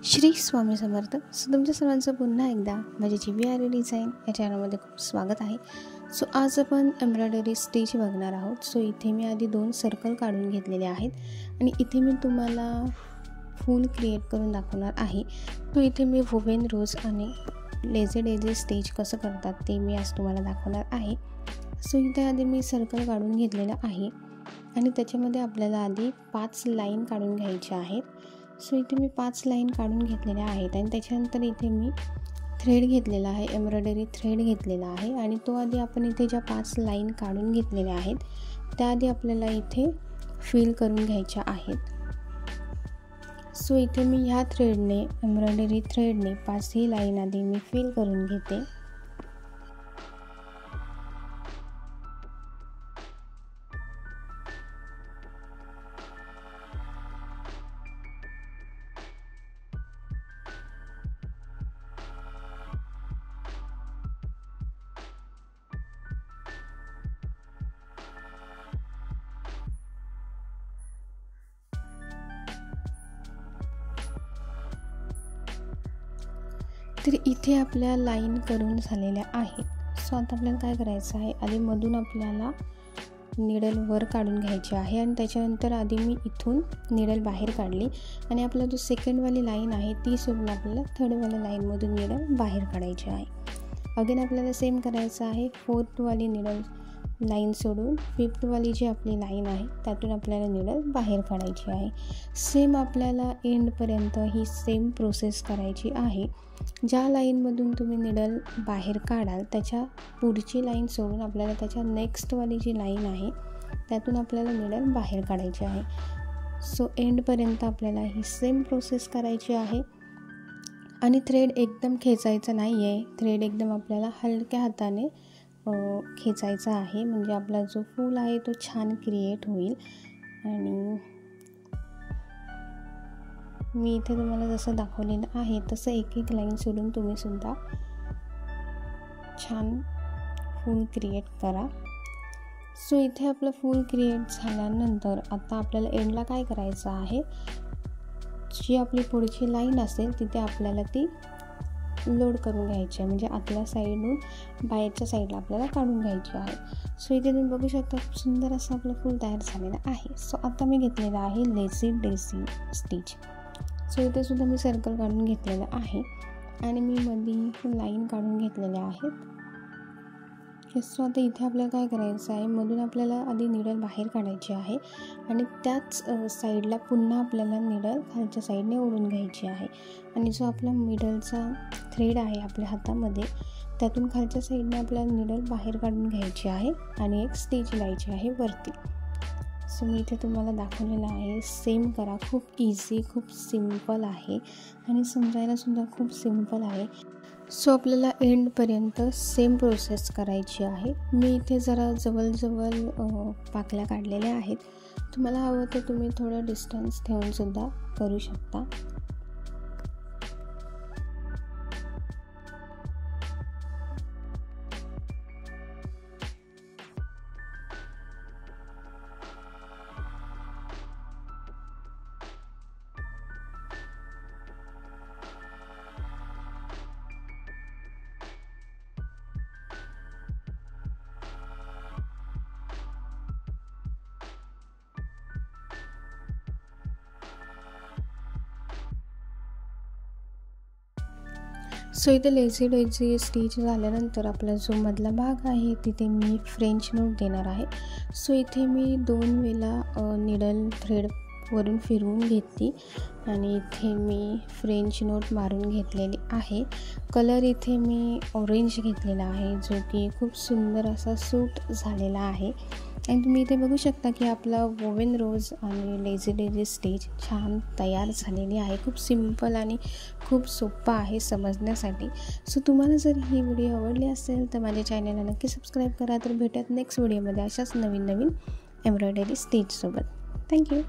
श्री स्वामी समर्थ. तुमच्या सर्वांचं पुन्हा एकदा माझ्या GVR डिझाईन या चॅनलमध्ये खूप स्वागत आहे. आज आपण एम्ब्रॉयडरी स्टिच बघणार आहोत. इथे मी आधी 2 सर्कल काढून घेतलेले आहेत आणि इथे मी तुम्हाला फूल क्रिएट करून दाखवणार आहे. इथे मी वोवेन रोज आणि लेझी डेझी स्टिच कसं करतात ते मी आज तुम्हाला दाखवणार आहे. इथे आधी मी सर्कल काढून घेतलेलं आहे आणि त्याच्यामध्ये आपल्याला आधी 5 लाईन काढून घ्यायच्या आहेत. इथे मी 5 लाईन काढून घेतलेल्या आहेत आणि त्याच्यानंतर इथे मी थ्रेड घेतलेला आहे, एम्ब्रॉयडरी थ्रेड घेतलेला आहे आणि तो आधी आपण इथे ज्या 5 लाईन काढून घेतलेल्या आहेत त्याआधी आपल्याला इथे फिल करून घ्यायच्या आहेत. इथे मी ह्या थ्रेडने, एम्ब्रॉयडरी थ्रेडने 5ही लाईन आधी मी फिल करून घेते. तर इथे आपल्या लाईन करून झालेल्या आहेत. आता आपल्याला काय करायचं आहे, आधी मधून आपल्याला निडल वर काढून घ्यायची आहे आणि त्याच्यानंतर आधी मी इथून निडल बाहेर काढली आणि आपला जो सेकंडवाली लाईन आहे ती सोडून आपल्याला थर्डवाल्या लाईनमधून निडल बाहेर काढायची आहे. अगेन आपल्याला सेम करायचं आहे. 4थवाली निडल लाईन सोडून 5थवाली जी आपली लाईन आहे त्यातून आपल्याला निडल बाहेर काढायची आहे. सेम आपल्याला एंडपर्यंत ही सेम प्रोसेस करायची आहे. ज्या लाईनमधून तुम्ही निडल बाहेर काढाल त्याच्या पुढची लाईन सोडून आपल्याला त्याच्या नेक्स्टवाली जी लाईन आहे त्यातून आपल्याला निडल बाहेर काढायची आहे. एंडपर्यंत आपल्याला ही सेम प्रोसेस करायची आहे आणि थ्रेड एकदम खेचायचं नाही आहे. थ्रेड एकदम आपल्याला हलक्या हाताने खेचायचा आहे, म्हणजे आपला जो फूल आहे तो छान क्रिएट होईल. आणि मी इथे तुम्हाला जसं दाखवलेलं आहे तसं एक लाईन सोडून तुम्ही सुद्धा छान फूल क्रिएट करा. इथे आपलं फूल क्रिएट झाल्यानंतर आता आपल्याला एंडला काय करायचं आहे, जी आपली पुढची लाईन असेल तिथे आपल्याला ती लोड करून घ्यायची आहे, म्हणजे आतल्या साईडून बाहेरच्या साईडला आपल्याला काढून घ्यायची आहे. इथे तुम्ही बघू शकता खूप सुंदर असं आपलं फूल तयार झालेलं आहे. आता मी घेतलेलं आहे लेझी डेझी स्टिच. इथे सुद्धा मी सर्कल काढून घेतलेलं आहे आणि मी मध्ये लाईन काढून घेतलेल्या आहेत. आता इथे आपल्याला काय करायचं आहे, मधून आपल्याला आधी निडल बाहेर काढायची आहे आणि त्याच साईडला पुन्हा आपल्याला निडल खालच्या साईडने ओढून घ्यायची आहे आणि जो आपला मिडलचा थ्रेड आहे आपल्या हातामध्ये त्यातून खालच्या साईडने आपल्याला निडल बाहेर काढून घ्यायची आहे आणि एक स्टिच लावायची आहे वरती. मी इथे तुम्हाला दाखवलेलं आहे. सेम करा. खूप इझी, खूप सिम्पल आहे आणि समजायला सुद्धा खूप सिम्पल आहे. आपल्याला एंडपर्यंत सेम प्रोसेस करायची आहे. मी इथे जरा जवळ पाकल्या काढलेल्या आहेत. तुम्हाला हवं तर तुम्ही थोडं डिस्टन्स ठेवून सुद्धा करू शकता. इथे लेझी डेझी स्टिच झाल्यानंतर आपला जो मधला भाग आहे तिथे मी फ्रेंच नोट देणार आहे. इथे मी 2 वेळा निडल थ्रेड वरून फिरवून घेतली आणि इथे मी फ्रेंच नोट मारून घेतलेली आहे. कलर इथे मी ऑरेंज घेतलेला आहे, जो की खूप सुंदर असा सूट झालेला आहे. आणि तुम्ही इथे बघू शकता की आपला वोवेन रोज आणि लेझी डेझी स्टिच छान तयार झालेली आहे. खूप सिम्पल आणि खूप सोपं आहे समजण्यासाठी. तुम्हाला जर ही व्हिडिओ आवडली असेल तर माझ्या चॅनलला नक्की सबस्क्राईब करा. तर भेटूयात नेक्स्ट व्हिडिओमध्ये अशाच नवीन एम्ब्रॉयडरी स्टिचसोबत. थँक्यू.